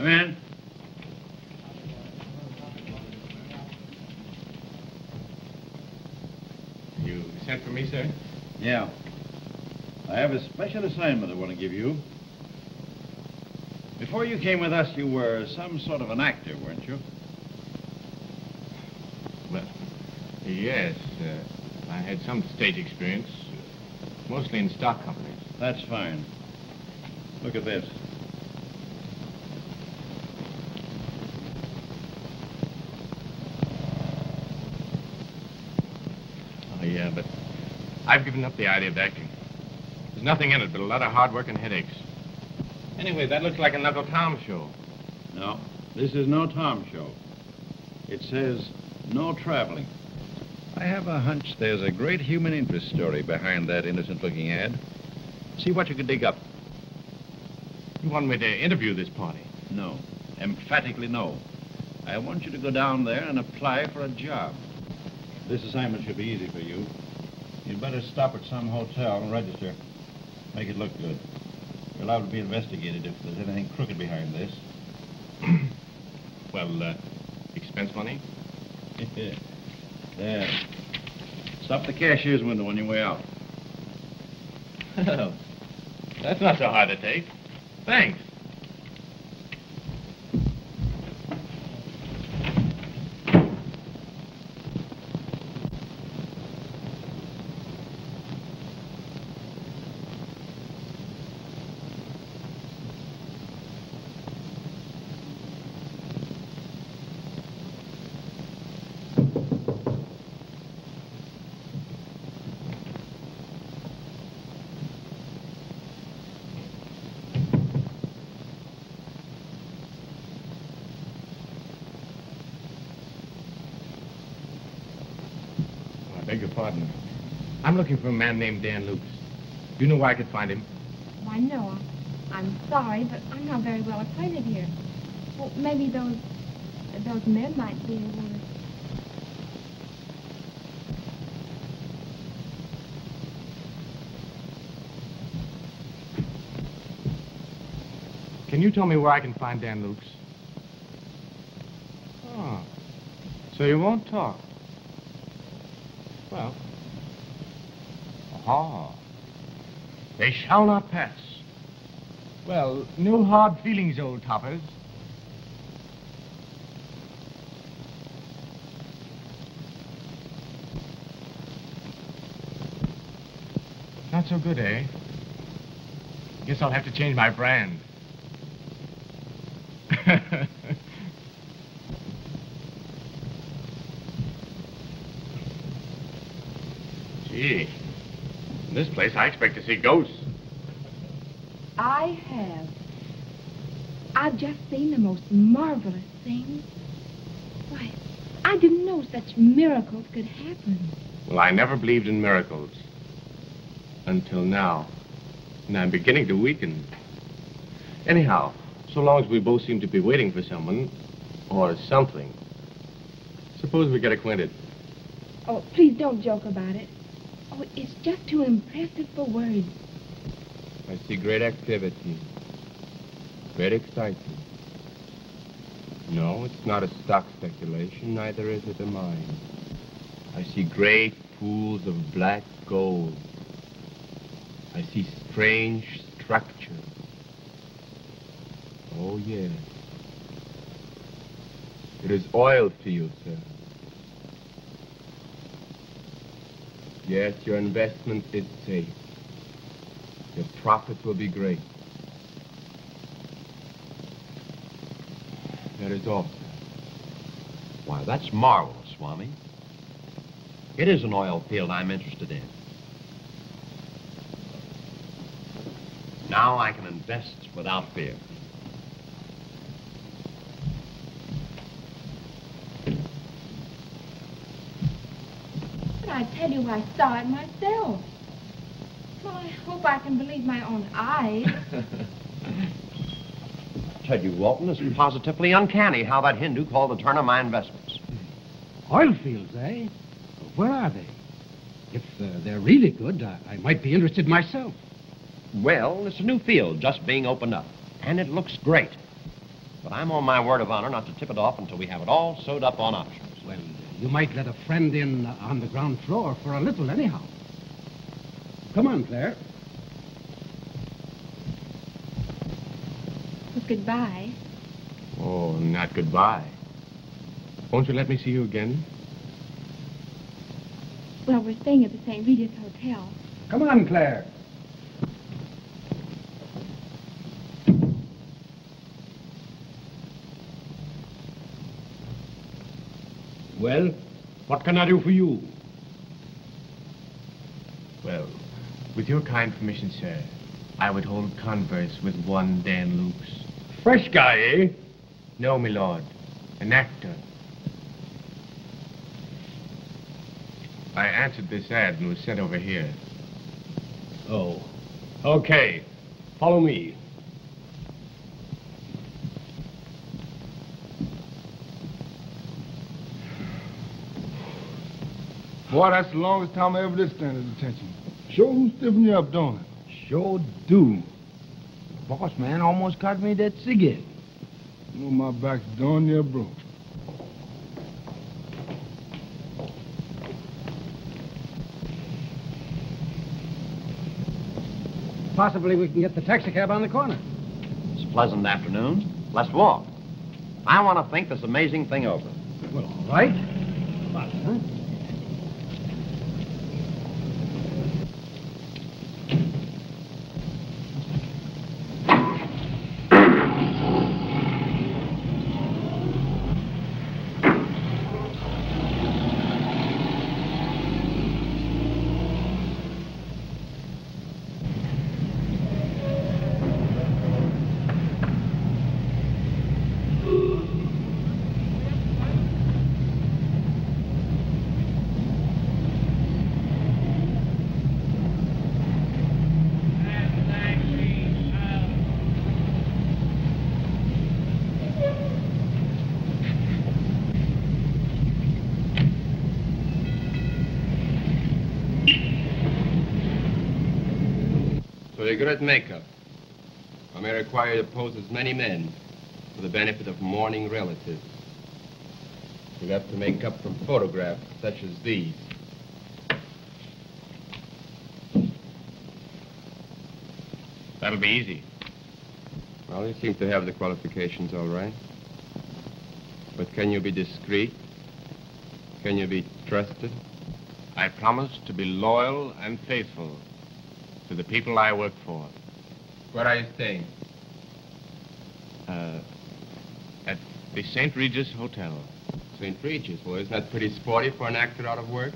Come in. You sent for me, sir? Yeah. I have a special assignment I want to give you. Before you came with us, you were some sort of an actor, weren't you? Well, yes. I had some stage experience, mostly in stock companies. That's fine. Look at this. Oh, yeah, but I've given up the idea of acting. There's nothing in it but a lot of hard work and headaches. Anyway, that looks like an Uncle Tom show. No, this is no Tom show. It says no traveling. I have a hunch there's a great human interest story behind that innocent-looking ad. See what you can dig up. You want me to interview this party? No, emphatically no. I want you to go down there and apply for a job. This assignment should be easy for you. You'd better stop at some hotel and register. Make it look good. You're allowed to be investigated if there's anything crooked behind this. Well, expense money? There. Stop the cashier's window on your way out. Oh, that's not so hard to take. Thanks. I beg your pardon. I'm looking for a man named Dan Lucas. Do you know where I could find him? Why, no. I'm sorry, but I'm not very well acquainted here. Well, maybe those men might be able to... Can you tell me where I can find Dan Lucas? Oh, so you won't talk? Well, aha. They shall not pass. Well, no hard feelings, old toppers. Not so good, eh? Guess I'll have to change my brand. Gee, in this place I expect to see ghosts. I have. I've just seen the most marvelous thing. Why, I didn't know such miracles could happen. Well, I never believed in miracles. Until now. And I'm beginning to weaken. Anyhow, so long as we both seem to be waiting for someone, or something, suppose we get acquainted. Oh, please don't joke about it. Oh, it's just too impressive for words. I see great activity. Great excitement. No, it's not a stock speculation, neither is it a mine. I see great pools of black gold. I see strange structures. Oh, yes. It is oil field, sir. Yes, your investment is safe. Your profit will be great. That is all, sir. Why, that's marvelous, Swami. It is an oil field I'm interested in. Now I can invest without fear. But I tell you, I saw it myself. Well, I hope I can believe my own eyes. Tell you, Walton, it's positively uncanny how that Hindu called the turn of my investments. Oil fields, eh? Where are they? If they're really good, I might be interested myself. Well, it's a new field just being opened up, and it looks great. but I'm on my word of honor not to tip it off until we have it all sewed up on options. Well, you might let a friend in on the ground floor for a little, anyhow. Come on, Claire. Well, goodbye. Oh, not goodbye. Won't you let me see you again? Well, we're staying at the St. Regis Hotel. Come on, Claire. Well, what can I do for you? Well, with your kind permission, sir, I would hold converse with one Dan Lukes. Fresh guy, eh? No, my lord. An actor. I answered this ad and was sent over here. Oh. Okay. Follow me. Boy, that's the longest time I ever did stand at attention. Sure who's stiffing you up, don't it? Sure do. The boss man almost got me that cigarette. You know my back's darn near broke. Possibly we can get the taxicab on the corner. It's a pleasant afternoon. Let's walk. I want to think this amazing thing over. Well, all right. But, huh? So you're good at makeup. I may require you to pose as many men for the benefit of mourning relatives. You'll have to make up from photographs such as these. That'll be easy. Well, you seem to have the qualifications all right. But can you be discreet? Can you be trusted? I promise to be loyal and faithful to the people I work for. Where are you staying? At the St. Regis Hotel. St. Regis? Well, isn't that pretty sporty for an actor out of work?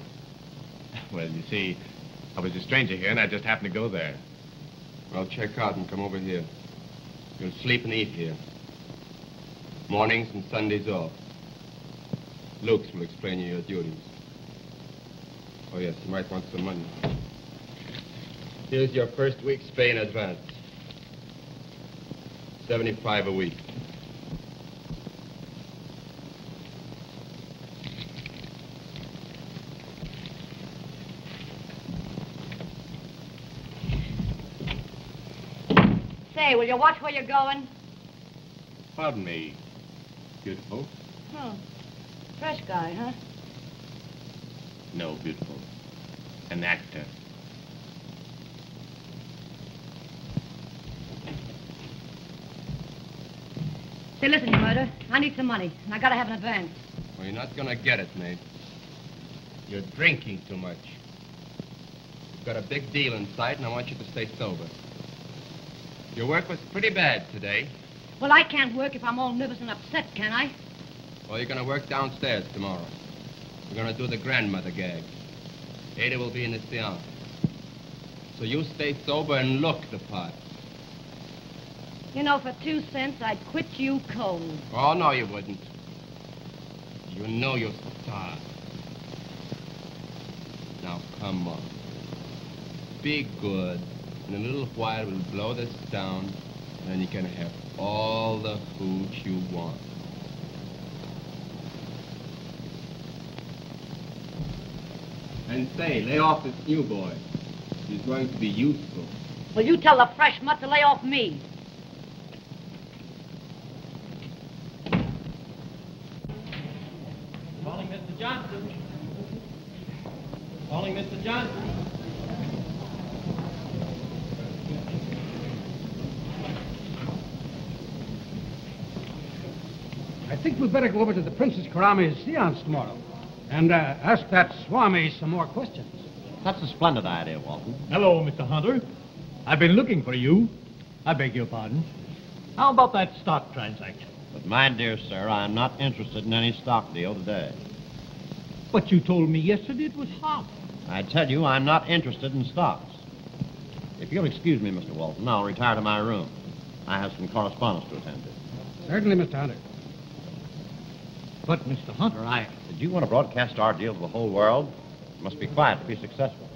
Well, you see, I was a stranger here, and I just happened to go there. Well, check out and come over here. You'll sleep and eat here. Mornings and Sundays off. Lukes will explain you your duties. Oh, yes, you might want some money. Here's your first week's pay in advance. $75 a week. Say, will you watch where you're going? Pardon me, beautiful. Oh, fresh guy, huh? No, beautiful. An actor. Say, listen, you murder. I need some money, and I gotta have an advance. Well, you're not gonna get it, mate. You're drinking too much. You've got a big deal in sight, and I want you to stay sober. Your work was pretty bad today. Well, I can't work if I'm all nervous and upset, can I? Well, you're gonna work downstairs tomorrow. We're gonna do the grandmother gag. Ada will be in the seance. So you stay sober and look the part. You know, for 2 cents, I'd quit you cold. Oh, no, you wouldn't. You know your star. Now, come on. Be good. In a little while, we'll blow this down, and then you can have all the hooch you want. And say, lay off this new boy. He's going to be useful. Well, you tell the fresh mutt to lay off me. Johnson. Calling Mr. Johnson. I think we'd better go over to the Princess Karami's seance tomorrow and ask that Swami some more questions. That's a splendid idea, Walton. Hello, Mr. Hunter. I've been looking for you. I beg your pardon. How about that stock transaction? But, my dear sir, I'm not interested in any stock deal today. But you told me yesterday it was hot. I tell you, I'm not interested in stocks. If you'll excuse me, Mr. Walton, I'll retire to my room. I have some correspondence to attend to. Certainly, Mr. Hunter. But, Mr. Hunter, Did you want to broadcast our deal to the whole world? It must be quiet to be successful.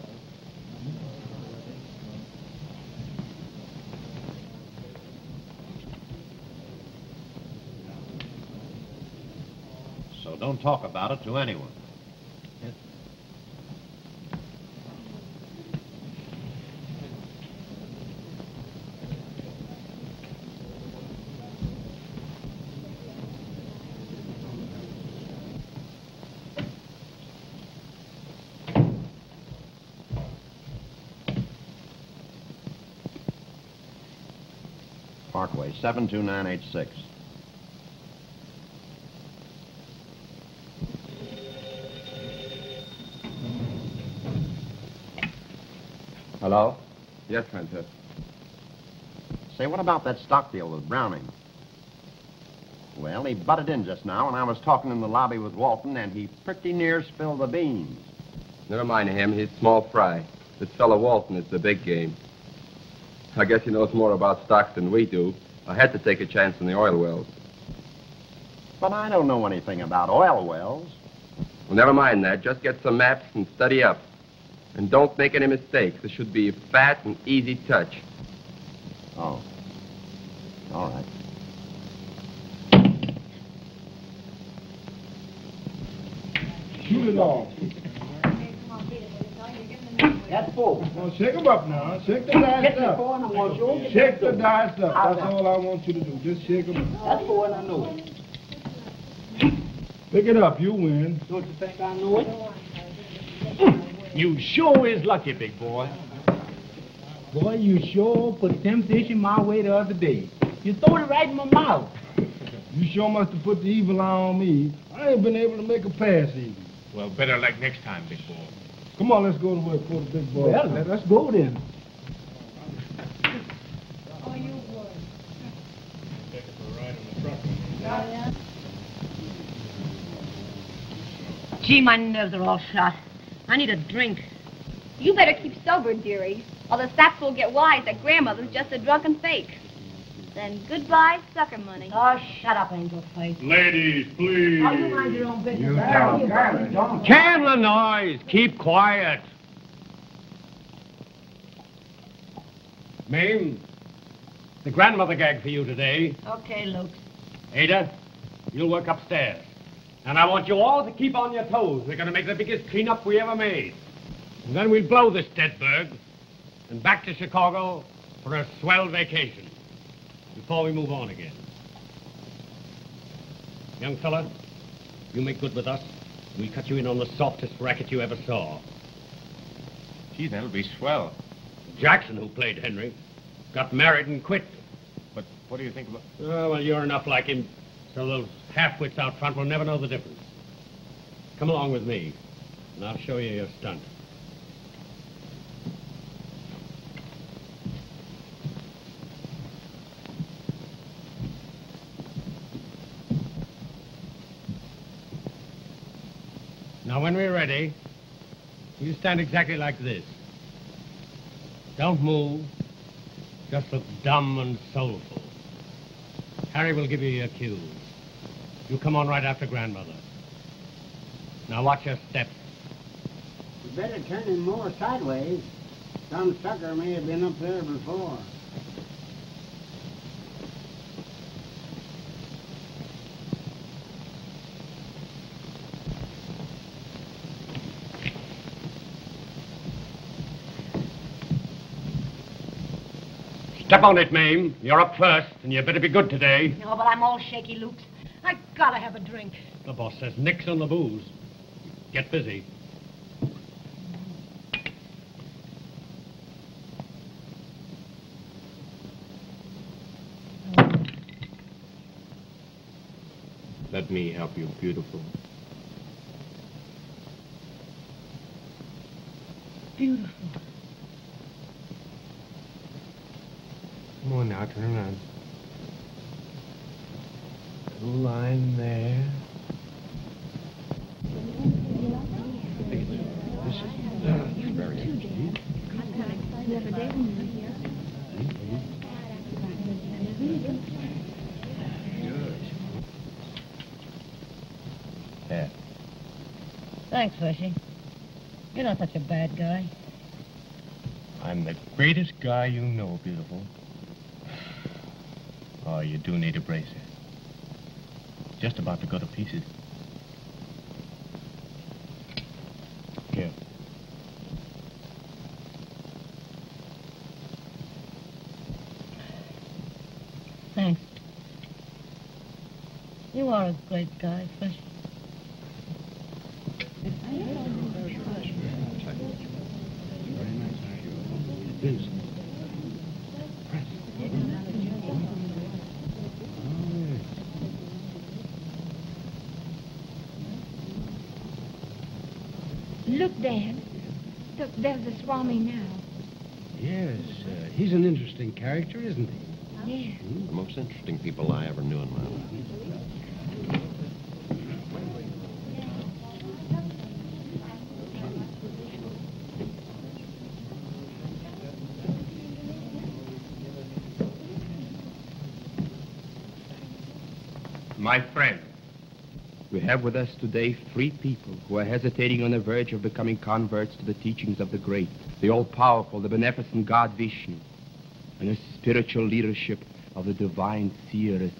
So don't talk about it to anyone. Yes. Parkway, 72986. Hello? Yes, Hunter. Say, what about that stock deal with Browning? Well, he butted in just now, and I was talking in the lobby with Walton, and he pretty near spilled the beans. Never mind him. He's small fry. This fellow Walton is the big game. I guess he knows more about stocks than we do. I had to take a chance on the oil wells. But I don't know anything about oil wells. Well, never mind that. Just get some maps and study up. And don't make any mistakes. This should be a fat and easy touch. Oh. All right. Shoot it off. That's full. Now, shake them up now. Shake the dice Get the up. four and I want you. Shake the dice up. That's all I want you to do. Just shake them up. That's four and I know it. Pick it up. You win. Don't you think I know it? You sure is lucky, big boy. Boy, you sure put temptation my way the other day. You threw it right in my mouth. You sure must have put the evil eye on me. I ain't been able to make a pass even. Well, better like next time, big boy. Come on, let's go to work for the big boy. Well, let us go then. Oh, you would. Take it for a ride on the truck. Yeah. Gee, my nerves are all shot. I need a drink. You better keep sober, dearie, or the saps will get wise that grandmother's just a drunken fake. Then goodbye, sucker money. Oh, shut up, Angel Face. Ladies, please. Oh, you mind your own business. Can the noise. Keep quiet. Mame, the grandmother gag for you today. Okay, Luke. Ada, you'll work upstairs. And I want you all to keep on your toes. We're going to make the biggest cleanup we ever made. And then we'll blow this Deadberg and back to Chicago for a swell vacation before we move on again. Young fella, you make good with us. We'll cut you in on the softest racket you ever saw. Gee, that'll be swell. Jackson, who played Henry, got married and quit. But what do you think about... Oh, well, you're enough like him, so those half-wits out front will never know the difference. Come along with me, and I'll show you your stunt. Now, when we're ready, you stand exactly like this. Don't move. Just look dumb and soulful. Harry will give you your cues. You come on right after grandmother. Now watch your step. You better turn him more sideways. Some sucker may have been up there before. Step on it, Mame. You're up first, and you better be good today. No, but I'm all shaky, Luke. I gotta have a drink. The boss says nix on the booze. Get busy. Let me help you, beautiful. Beautiful. Come on now, turn around. Little line there. Yeah. Thanks, Fishy. You're not such a bad guy. I'm the greatest guy you know, beautiful. Oh, you do need a bracer. Just about to go to pieces. Here. Thanks. You are a great guy, Fishy. Look, Dad. Look, there's the Swami now. Yes, he's an interesting character, isn't he? Yes. The most interesting people I ever knew in my life. My friend, we have with us today 3 people who are hesitating on the verge of becoming converts to the teachings of the great, the all-powerful, the beneficent God Vishnu, and the spiritual leadership of the divine seeress,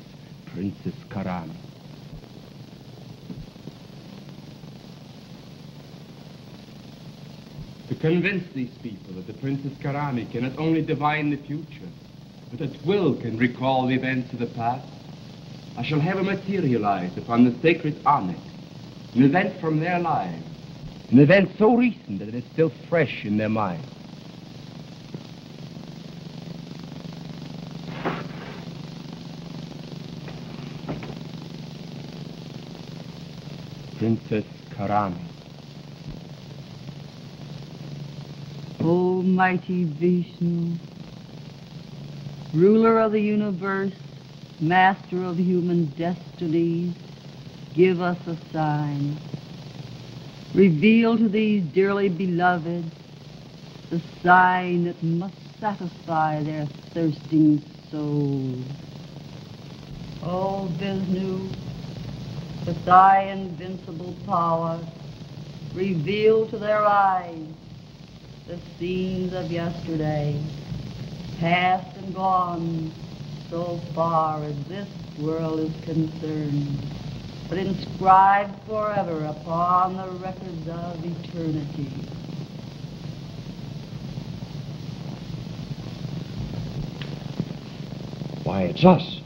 Princess Karami. To convince these people that the Princess Karami can not only divine the future, but at will can recall the events of the past, I shall have her materialize upon the sacred onyx, an event from their lives, an event so recent that it is still fresh in their minds. Princess Karami. Almighty Vishnu, ruler of the universe, master of human destinies, give us a sign. Reveal to these dearly beloved the sign that must satisfy their thirsting souls. O Vishnu, with thy invincible power, reveal to their eyes the scenes of yesterday, past and gone, so far as this world is concerned, but inscribed forever upon the records of eternity. Why, it's us.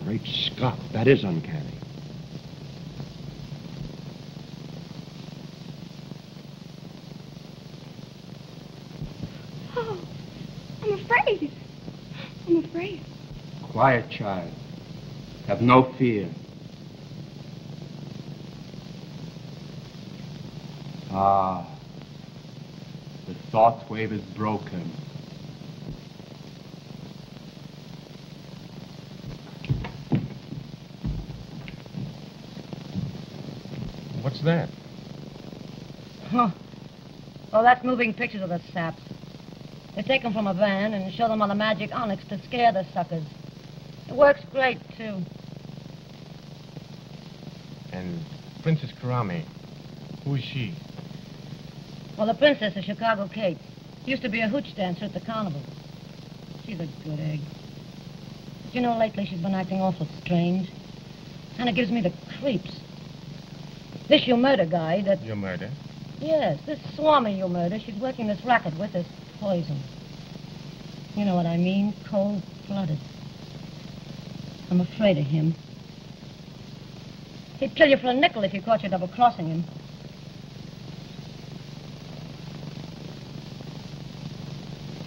Great Scott, that is uncanny. Oh, I'm afraid. I'm afraid. Quiet, child. Have no fear. Ah, the thought wave is broken. What's that? Huh. Oh, that's moving pictures of the saps. They take them from a van and show them on the magic onyx to scare the suckers. It works great, too. And Princess Karami, who is she? Well, the princess is Chicago Kate. Used to be a hooch dancer at the carnival. She's a good egg. But you know, lately she's been acting awful strange. And it gives me the creeps. This you murder guy that... Your murder? Yes, this Swami you murder, she's working this racket with is poison. You know what I mean? Cold-blooded. I'm afraid of him. He'd kill you for a nickel if you caught you double-crossing him.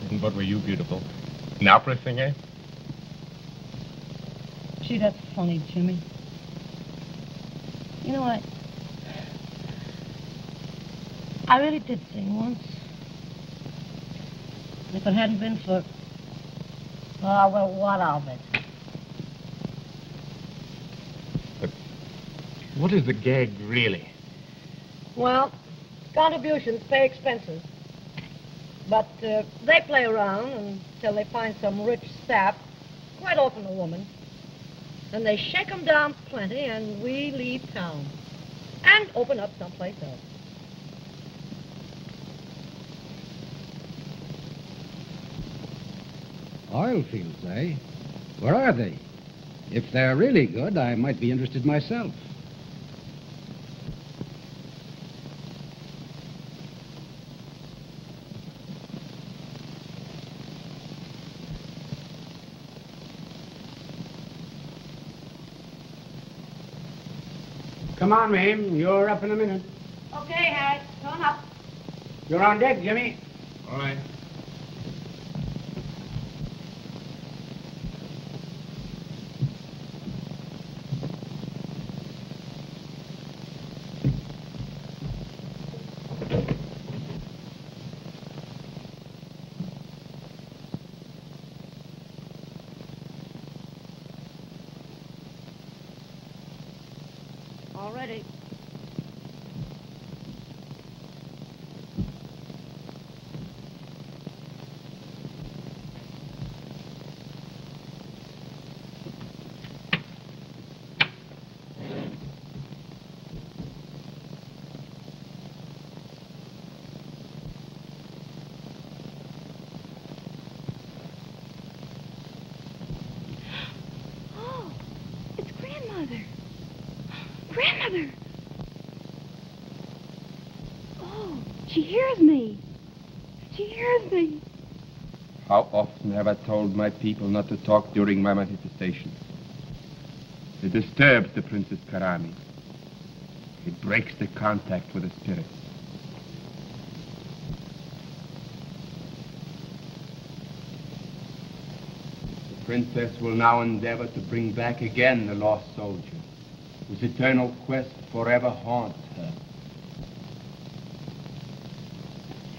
And what were you, beautiful? An opera singer? Gee, that's funny, Jimmy. You know, I really did sing once. If it hadn't been for... Oh, well, what of it? But what is the gag, really? Well, contributions pay expenses. But they play around until they find some rich sap, quite often a woman. Then they shake 'em down plenty, and we leave town. And open up someplace else. Oil fields, eh? Where are they? If they're really good, I might be interested myself. Come on, ma'am. You're up in a minute. Okay, Harry. Turn up. You're on deck, Jimmy. All right. All ready. Oh, it's Grandmother. Grandmother! Oh, she hears me. She hears me. How often have I told my people not to talk during my manifestation? It disturbs the Princess Karami. It breaks the contact with the spirits. The princess will now endeavor to bring back again the lost soldier, whose eternal quest forever haunts her.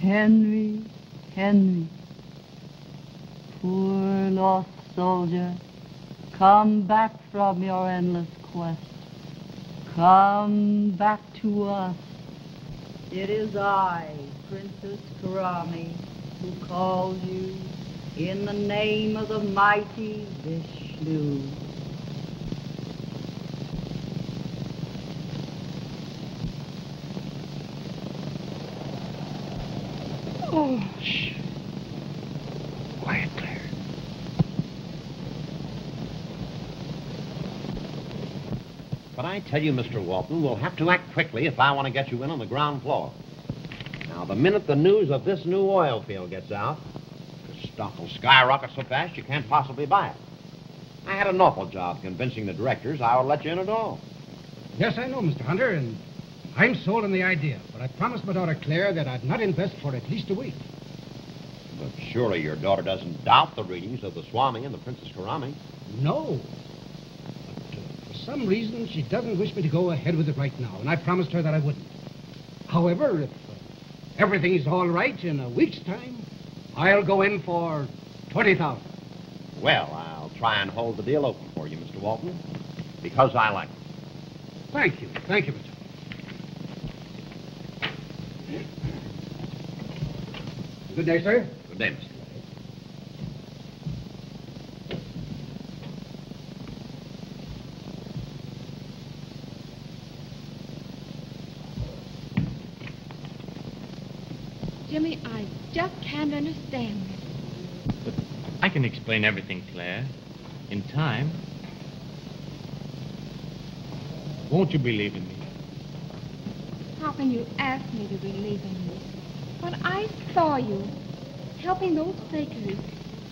Henry, Henry, poor lost soldier, come back from your endless quest. Come back to us. It is I, Princess Karami, who calls you in the name of the mighty Vishnu. Oh, shh. Quiet, Claire. But I tell you, Mr. Walton, we'll have to act quickly if I want to get you in on the ground floor. Now, the minute the news of this new oil field gets out, the stock will skyrocket so fast you can't possibly buy it. I had an awful job convincing the directors I would let you in at all. Yes, I know, Mr. Hunter, and I'm sold on the idea, but I promised my daughter Claire that I'd not invest for at least a week. But surely your daughter doesn't doubt the readings of the Swami and the Princess Karami. No. But for some reason, she doesn't wish me to go ahead with it right now, and I promised her that I wouldn't. However, if everything's all right in a week's time, I'll go in for $20,000. Well, I'll try and hold the deal open for you, Mr. Walton, because I like it. Thank you. Thank you, Mr. Good day, sir. Good day, Mr. Jimmy, I just can't understand this. I can explain everything, Claire. In time. Won't you believe in me? How can you ask me to believe in you? But I saw you helping those fakers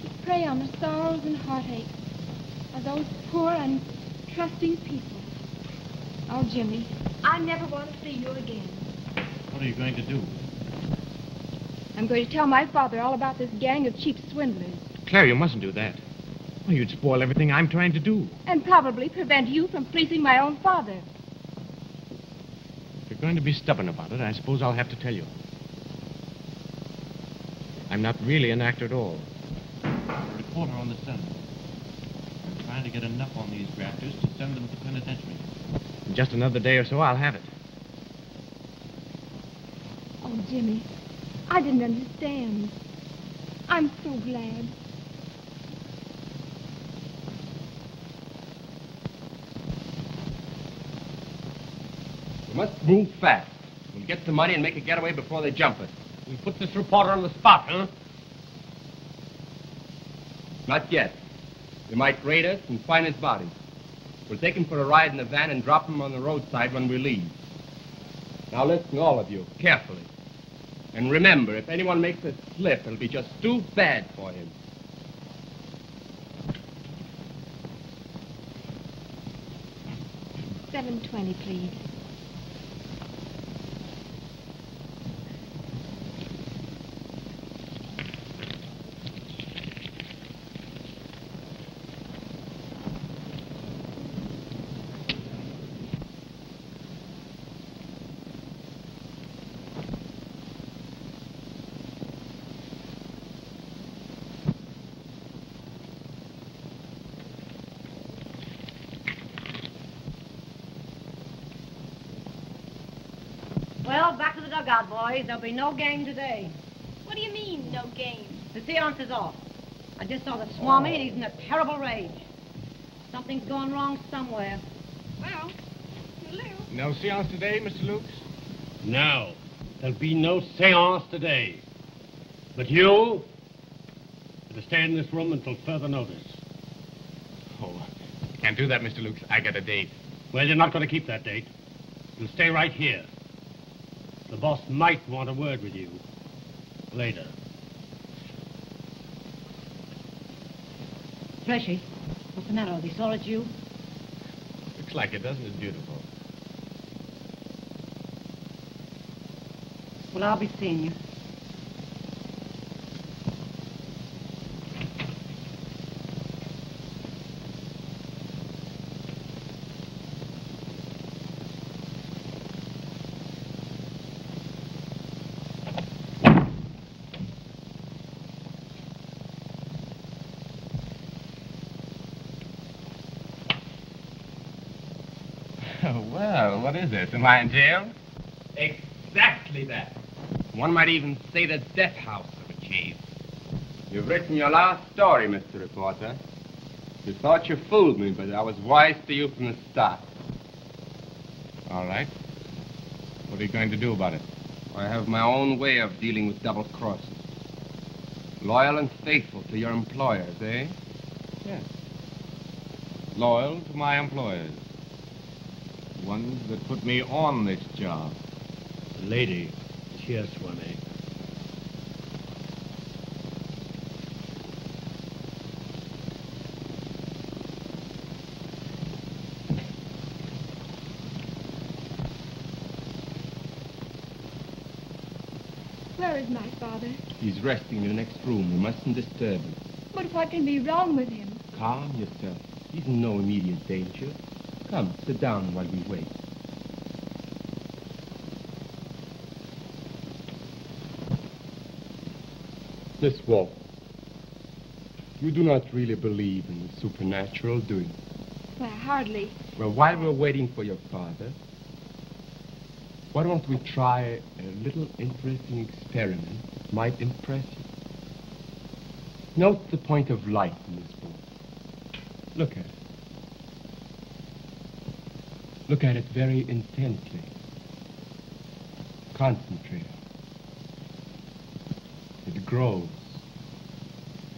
to prey on the sorrows and heartaches of those poor and trusting people. Oh, Jimmy, I never want to see you again. What are you going to do? I'm going to tell my father all about this gang of cheap swindlers Claire, you mustn't do that. Well, you'd spoil everything I'm trying to do. and probably prevent you from fleecing my own father. If you're going to be stubborn about it, I suppose I'll have to tell you. I'm not really an actor at all. Reporter on the Sun. I'm trying to get enough on these grafters to send them to penitentiary. In just another day or so, I'll have it. Oh, Jimmy, I didn't understand. I'm so glad. We must move fast. We'll get the money and make a getaway before they jump us. We put this reporter on the spot, huh? Not yet. They might raid us and find his body. We'll take him for a ride in the van and drop him on the roadside when we leave. Now listen, all of you, carefully. And remember, if anyone makes a slip, it'll be just too bad for him. $7.20, please. Well, back to the dugout, boys. There'll be no game today. What do you mean, no game? The seance is off. I just saw the Swami, and he's in a terrible rage. Something's going wrong somewhere. Well, No seance today, Mr. Lukes? No. There'll be no seance today. But you are to stay in this room until further notice. Oh, can't do that, Mr. Lukes. I got a date. Well, you're not going to keep that date. You'll stay right here. The boss might want a word with you later. Fleshy, what's the matter? Are they sore at you? Looks like it, doesn't it? Beautiful. Well, I'll be seeing you. Well, what is this? Am I in jail? Exactly that. One might even say the death house of a cave. You've written your last story, Mr. Reporter. You thought you fooled me, but I was wise to you from the start. All right. What are you going to do about it? I have my own way of dealing with double crosses. Loyal and faithful to your employers, eh? Yes. Loyal to my employers. Ones that put me on this job. Lady, here, Swami. Where is my father? He's resting in the next room. We mustn't disturb him. But what can be wrong with him? Calm yourself. He's in no immediate danger. Come, sit down while we wait. Miss Walton, you do not really believe in the supernatural, do you? Well, hardly. Well, while we're waiting for your father, why don't we try a little interesting experiment that might impress you? Note the point of light in this board. Look at it. Look at it very intently. Concentrate. It grows.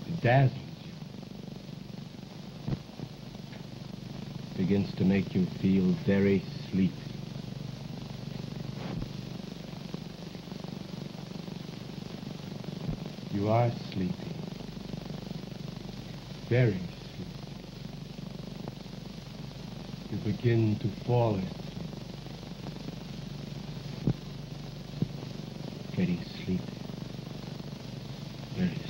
It dazzles you. begins to make you feel very sleepy. You are sleepy. Very sleepy. You begin to fall asleep. Getting sleepy. Very sleepy.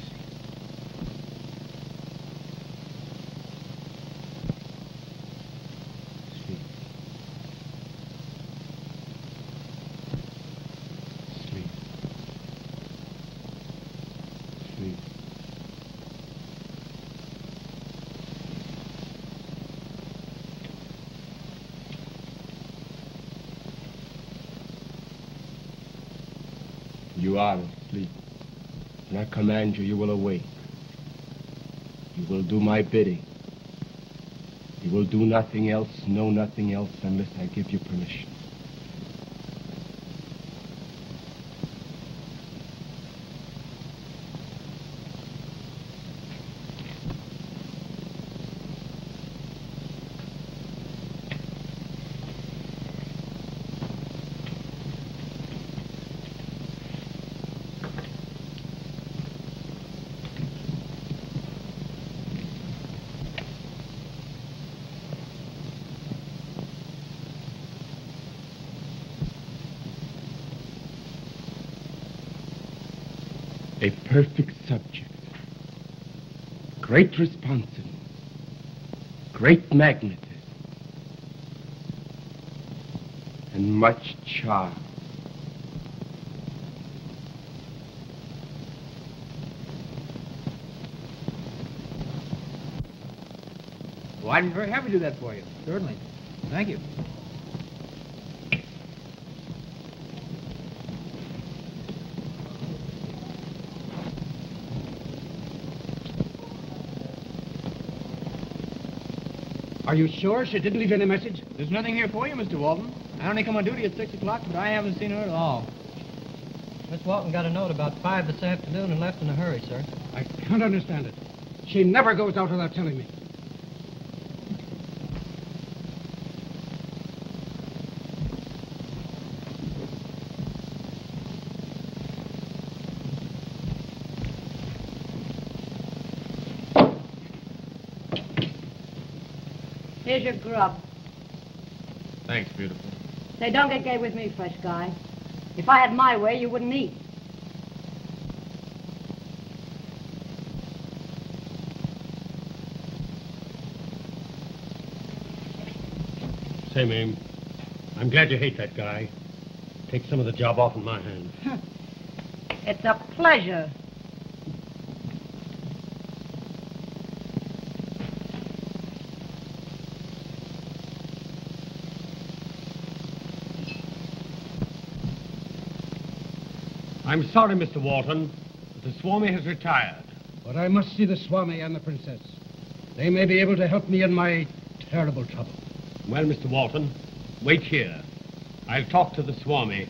You are asleep. When I command you, you will awake. You will do my bidding. You will do nothing else, know nothing else, unless I give you permission. A perfect subject, great responsiveness, great magnetism, and much charm. Well, I'd be very happy to do that for you. Certainly. Thank you. Are you sure she didn't leave any message? There's nothing here for you, Mr. Walton. I only come on duty at 6 o'clock, but I haven't seen her at all. Miss Walton got a note about 5 this afternoon and left in a hurry, sir. I can't understand it. She never goes out without telling me. Here's your grub. Thanks, beautiful. Say, don't get gay with me, fresh guy. If I had my way, you wouldn't eat. Say, Mame, I'm glad you hate that guy. Take some of the job off in my hands. It's a pleasure. I'm sorry, Mr. Walton, but the Swami has retired. But I must see the Swami and the princess. They may be able to help me in my terrible trouble. Well, Mr. Walton, wait here. I'll talk to the Swami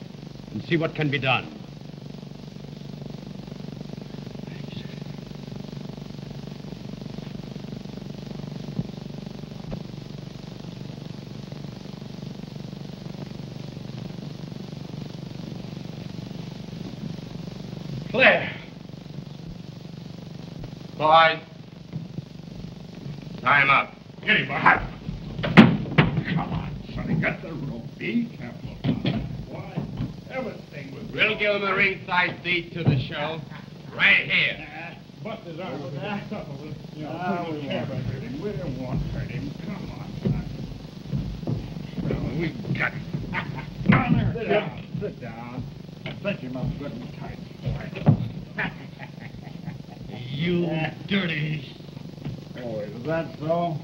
and see what can be done. Claire! Boys, tie him up. Get him, boy. Come on, sonny, get the rope. Be careful. Why, everything was... We'll give him a ringside seat to the show. Right here. Bust his arm with that stuff. We won't hurt him. We won't hurt him. Come on, son. We got him. Come here. Sit down. Sit down. Cinch him up good and tight, boy. You dirty... Oh, is that so?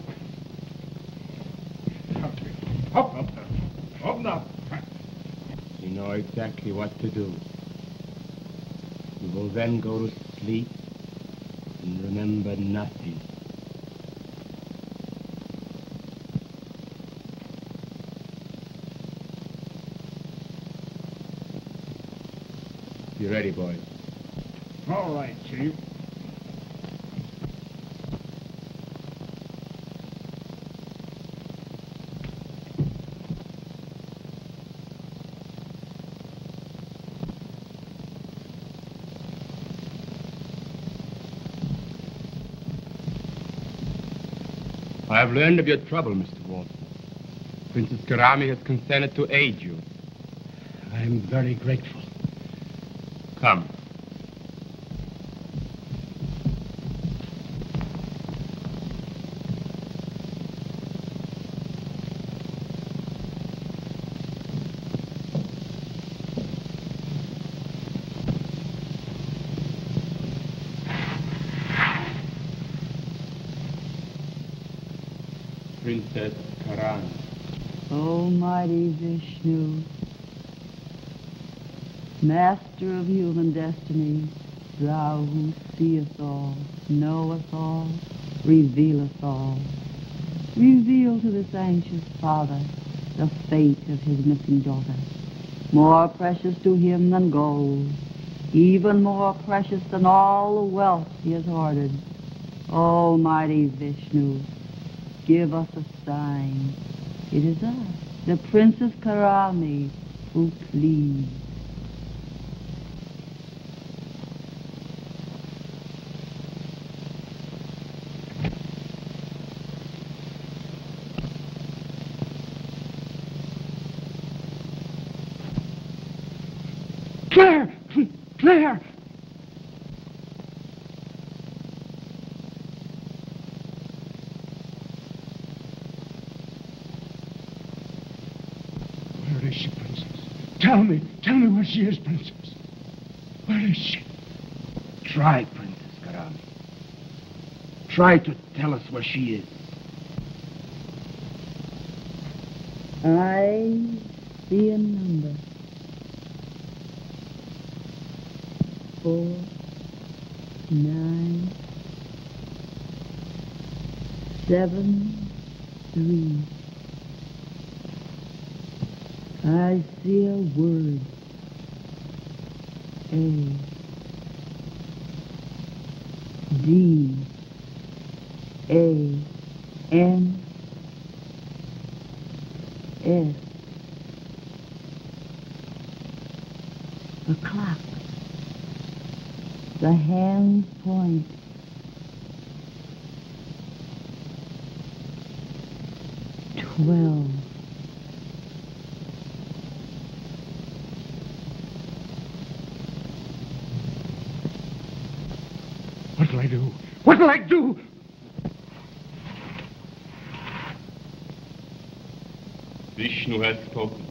Up. You know exactly what to do. You will then go to sleep and remember nothing. You ready, boys? All right, Chief. I have learned of your trouble, Mr. Walton. Princess Karami has consented to aid you. I am very grateful. Come. Princess Karami. Almighty Vishnu, Master of human destiny, thou who seest all, knowest all, revealest all. Reveal to this anxious father the fate of his missing daughter, more precious to him than gold, even more precious than all the wealth he has hoarded. Almighty Vishnu, give us a sign. It is I, the Princess Karami, who pleads. Claire! Claire! Where is she, Princess? Tell me where she is, Princess. Where is she? Try, Princess Karami. Try to tell us where she is. I see a number. 4, 9, 7, 3. I see a word. A. D. A. N. S. A clock. The hands point. 12. What'll I do? What'll I do? Vishnu has spoken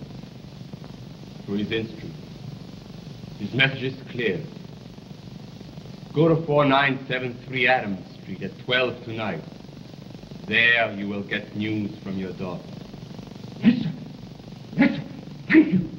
through his instrument. His message is clear. Go to 4973 Adams Street at 12 tonight. There you will get news from your daughter. Yes, sir. Yes, sir. Thank you.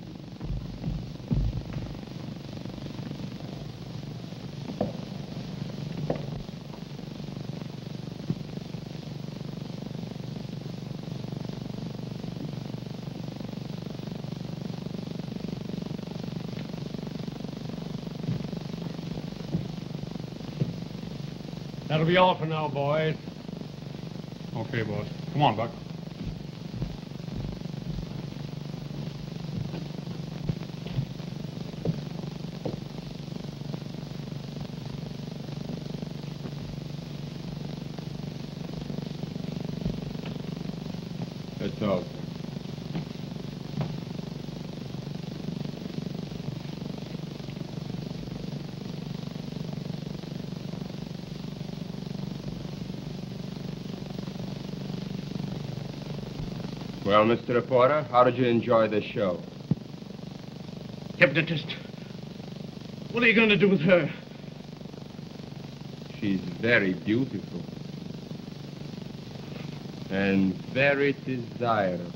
That'll be all for now, boys. Okay, boss. Come on, Buck. That's all. Well, Mr. Reporter, how did you enjoy this show? Hypnotist. What are you going to do with her? She's very beautiful. And very desirable.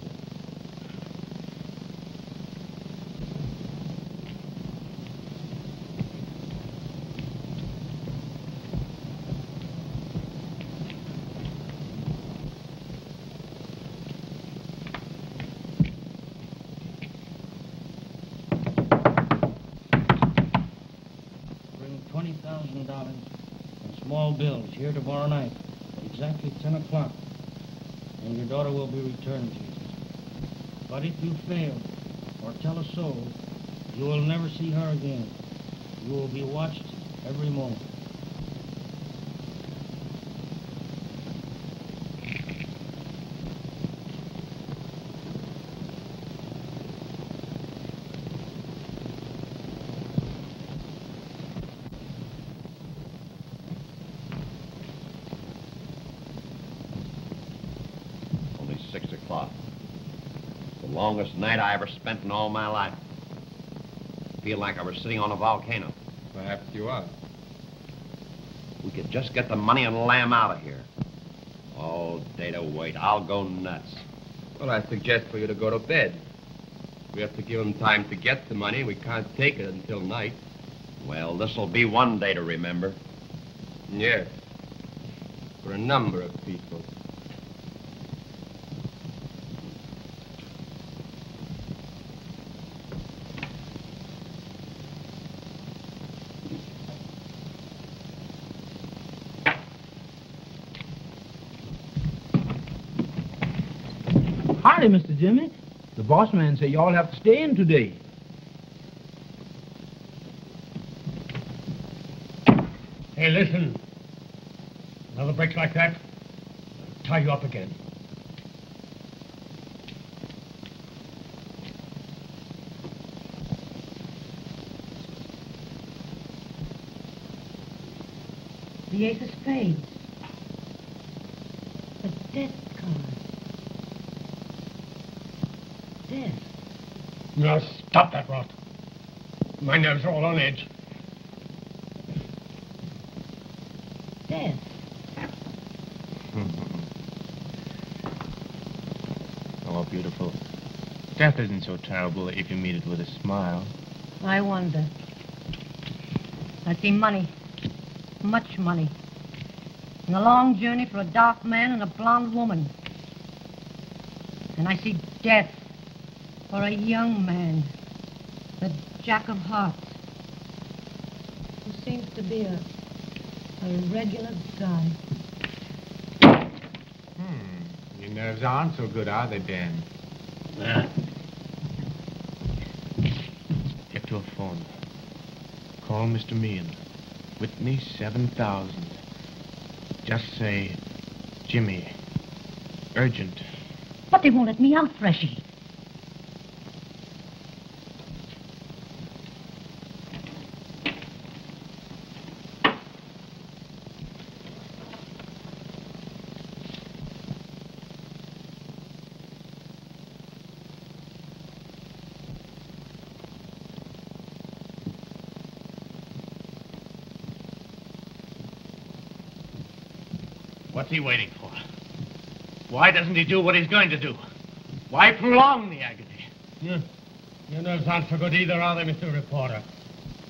$20,000 in small bills here tomorrow night at exactly 10 o'clock. And your daughter will be returned to you. But if you fail or tell a soul, you will never see her again. You will be watched every moment. Longest night I ever spent in all my life. I feel like I was sitting on a volcano. Perhaps you are. We could just get the money and lamb out of here. Oh, Data, wait. I'll go nuts. Well, I suggest for you to go to bed. We have to give him time to get the money. We can't take it until night. Well, this'll be one day to remember. Yes. For a number of people. Howdy, Mr. Jimmy. The boss man said y'all have to stay in today. Hey, listen. Another break like that, I'll tie you up again. The ace of spades. The death card. Death. Now, stop that rot. My nerves are all on edge. Death. Oh, beautiful. Death isn't so terrible if you meet it with a smile. I wonder. I see money. Much money. And a long journey for a dark man and a blonde woman. And I see death for a young man. The Jack of Hearts. Who seems to be a regular guy. Your nerves aren't so good, are they, Dan? Get to a phone. Call Mr. Meehan. Whitney 7000. Just say, Jimmy. Urgent. But they won't let me out, Freshy. What's he waiting for? Why doesn't he do what he's going to do? Why prolong the agony? Your nerves aren't so good either, are they, Mr. Reporter?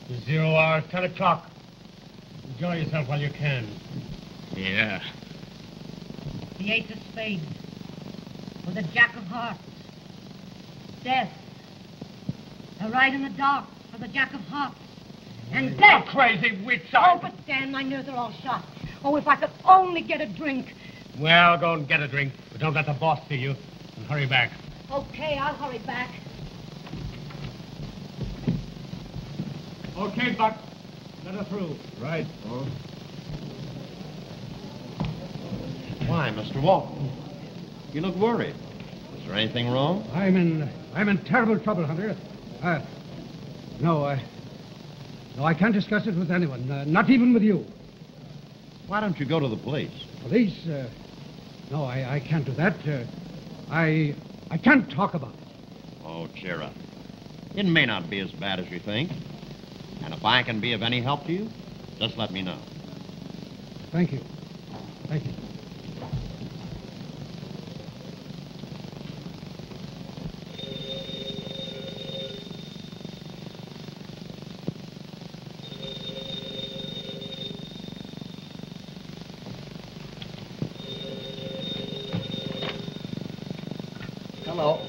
The 0 hour is 10 o'clock. Enjoy yourself while you can. Yeah. The ace of spades. Or the Jack of Hearts. Death. A ride in the dark for the Jack of Hearts. And death. Crazy witch. Oh, but Dan, my nerves are all shot. Oh, if I could only get a drink. Well, go and get a drink, but don't let the boss see you. And hurry back. Okay, I'll hurry back. Okay, Buck. Let her through. Right, boss. Why, Mr. Walton? You look worried. Is there anything wrong? I'm in terrible trouble, Hunter. No, I can't discuss it with anyone, not even with you. Why don't you go to the police? Police? No, I can't do that. I can't talk about it. Oh, cheer up. It may not be as bad as you think. And if I can be of any help to you, just let me know. Thank you. Thank you. Hello.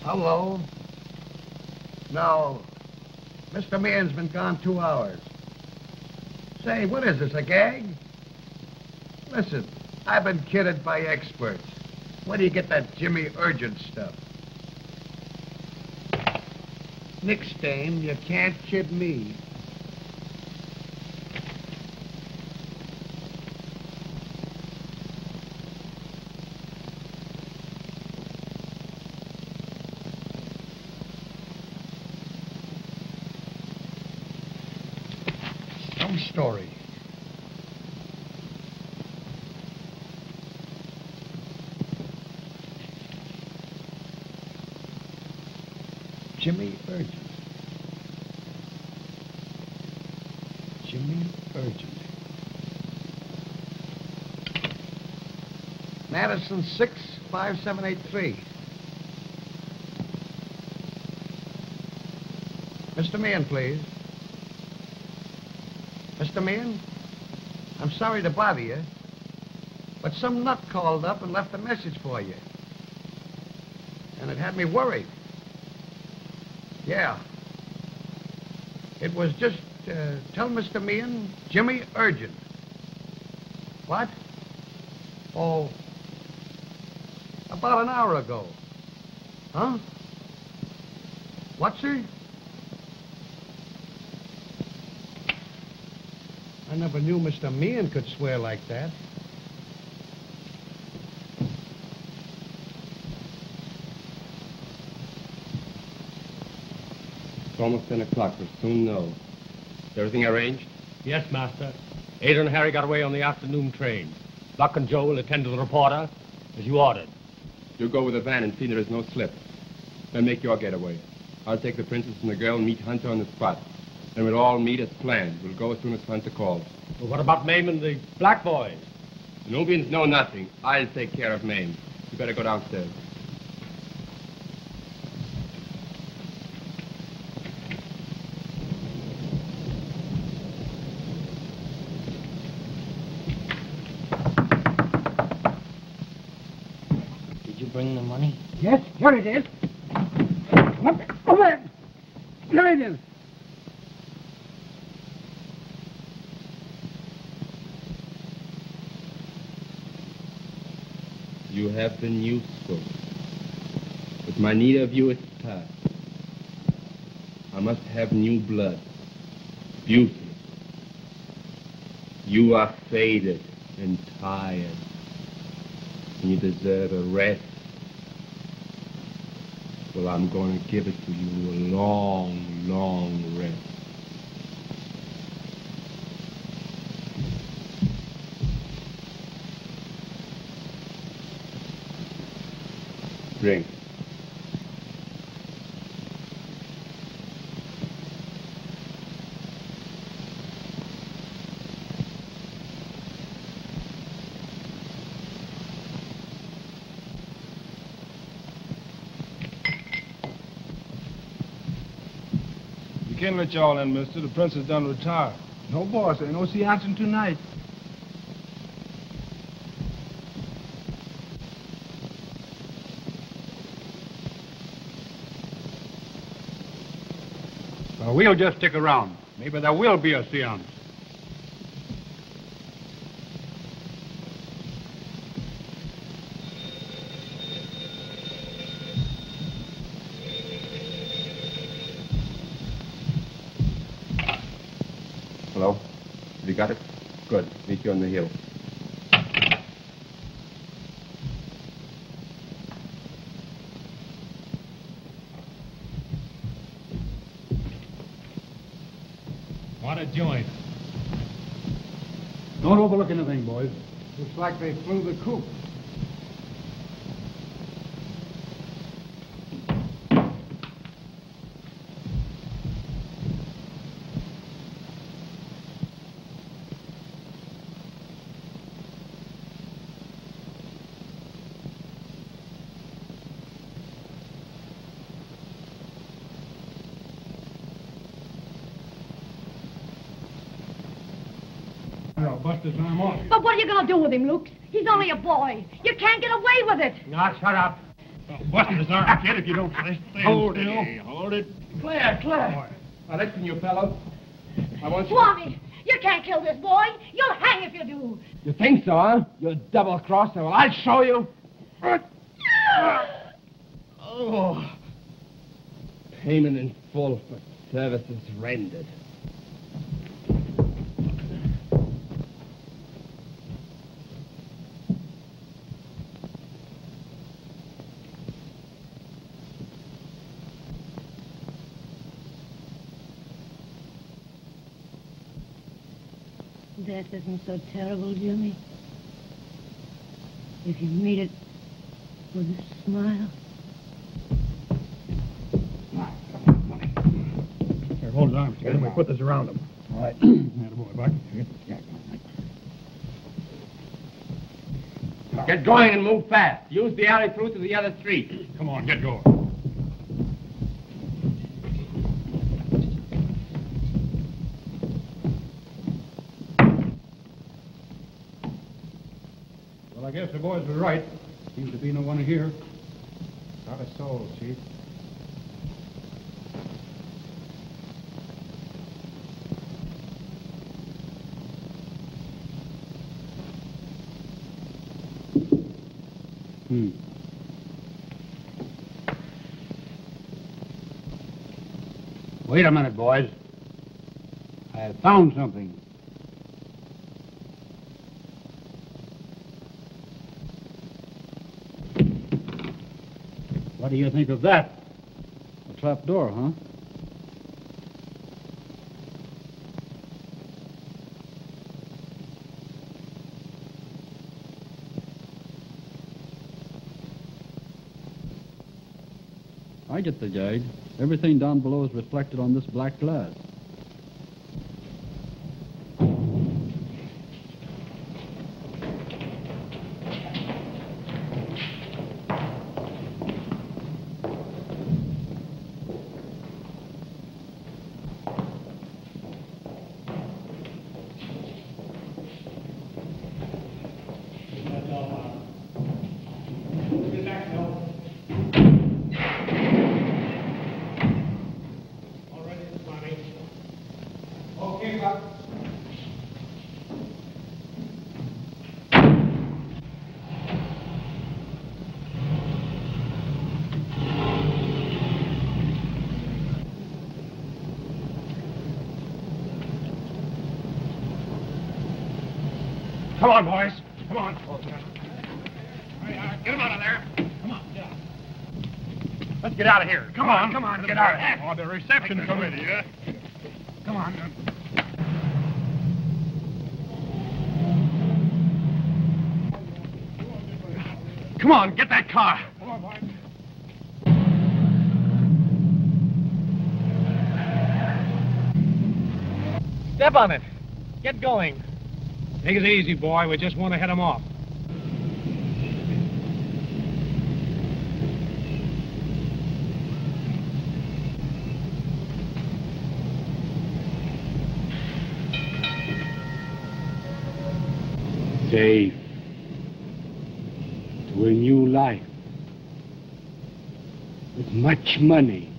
Hello. No. Mr. Meehan's been gone 2 hours. Say, what is this, a gag? Listen, I've been kidded by experts. Where do you get that Jimmy Urgent stuff? Nick Stain, you can't kid me. Some story. Jimmy Urgent. Jimmy Urgent. Madison 65783. Mr. Meehan, please. Mr. Meehan, I'm sorry to bother you, but some nut called up and left a message for you. And it had me worried. Yeah. It was just, tell Mr. Meehan, Jimmy Urgent. What? Oh, about an hour ago. Huh? What, sir? I never knew Mr. Meehan could swear like that. It's almost 10 o'clock. We'll soon know. Is everything arranged? Yes, Master. Ada and Harry got away on the afternoon train. Buck and Joe will attend to the reporter, as you ordered. You go with the van and see there is no slip. Then make your getaway. I'll take the princess and the girl and meet Hunter on the spot. Then we'll all meet as planned. We'll go as soon as Hunter calls. Well, what about Mame and the black boys? The Nubians know nothing. I'll take care of Mame. You better go downstairs. Did you bring the money? Yes, here it is. Over there. Here it is. You have been useful, but my need of you is past. I must have new blood, beauty. You are faded and tired, and you deserve a rest. Well, I'm going to give it to you, a long, long rest. Drink. You can't let y'all in, mister. The prince is done retired. No, boss. Ain't no seancing tonight. We'll just stick around. Maybe there will be a seance. Hello? Have you got it? Good. Meet you on the hill. What a joint. Don't overlook anything, boys. Looks like they flew the coop. Buster's arm off. But what are you going to do with him, Luke? He's only a boy. You can't get away with it. Now, shut up. Buster's arm, kid, if you don't stay Hold still. it. Hold it. Claire. Now listen, you fellows. I want you... Swami, you can't kill this boy. You'll hang if you do. You think so, huh? You double-crosser. Well, I'll show you. Oh. Payment in full for services rendered. Death isn't so terrible, Jimmy. If you meet it with a smile. those arms. Get him. We put this around him. All right. Attaboy, Buck. Get going and move fast. Use the alley through to the other street. Come on, get going. Well, I guess the boys were right. Seems to be no one here. Not a soul, Chief. Wait a minute, boys. I have found something. What do you think of that? A trap door, huh? I get the guide. Everything down below is reflected on this black glass. Come on, boys. Come on. Get him out of there. Come on, get out. Let's get out of here. Come on, get out of here. Oh, the reception committee, huh? Come on. Come on, get that car. Come on, boys. Step on it. Get going. Take it easy, boy. We just want to head him off. Safe to a new life with much money.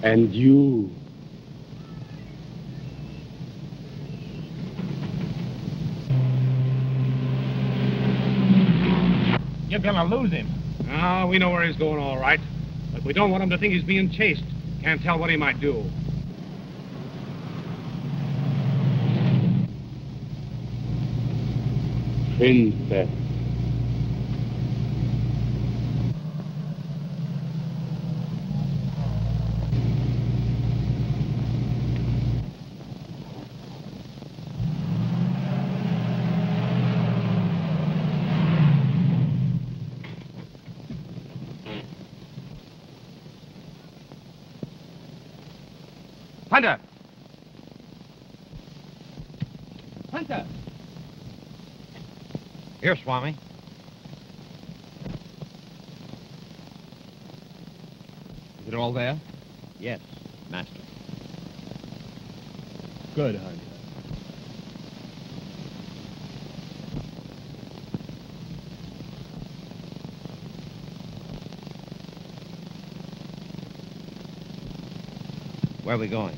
And you. You're gonna lose him. Ah, we know where he's going, all right. But we don't want him to think he's being chased. Can't tell what he might do. Princess. Hunter! Hunter! Here, Swami. Is it all there? Yes, Master. Good, Hunter. Where are we going?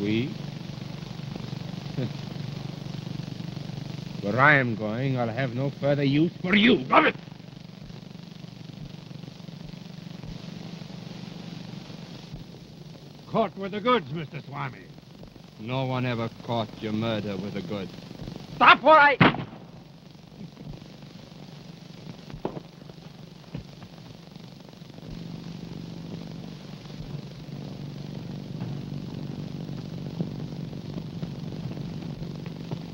We? Where I am going, I'll have no further use for you. Love it! Caught with the goods, Mr. Swami. No one ever caught your murder with a good. Stop or I...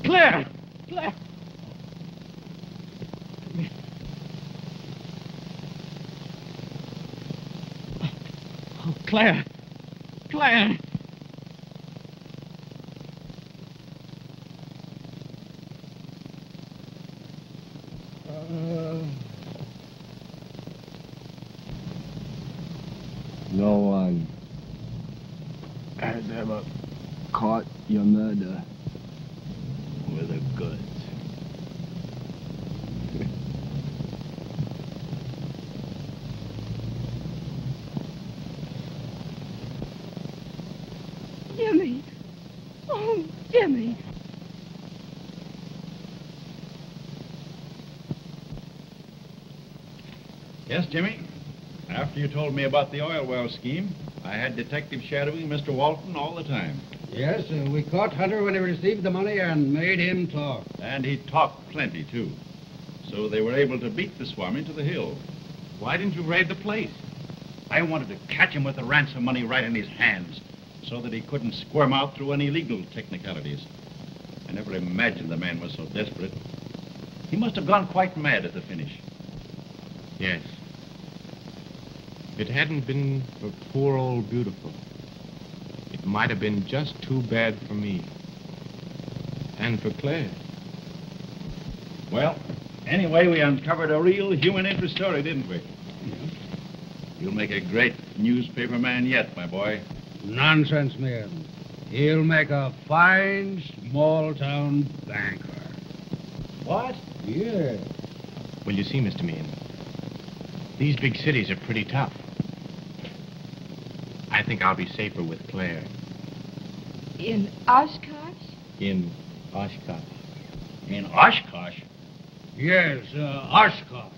Claire! Claire! Claire! Claire! No one has ever caught your murder with the goods. Jimmy! Oh, Jimmy! Yes, Jimmy? After you told me about the oil well scheme, I had detective shadowing Mr. Walton all the time. Yes, we caught Hunter when he received the money and made him talk. And he talked plenty, too. So they were able to beat the Swami to the hill. Why didn't you raid the place? I wanted to catch him with the ransom money right in his hands so that he couldn't squirm out through any legal technicalities. I never imagined the man was so desperate. He must have gone quite mad at the finish. Yes. If it hadn't been for poor old Beautiful, it might have been just too bad for me. And for Claire. Well, anyway, we uncovered a real human interest story, didn't we? You'll make a great newspaper man yet, my boy. Nonsense, man. He'll make a fine small-town banker. What? Yeah. Well, you see, Mr. Meehan, these big cities are pretty tough. I think I'll be safer with Claire. In Oshkosh? In Oshkosh. In Oshkosh? Yes, Oshkosh.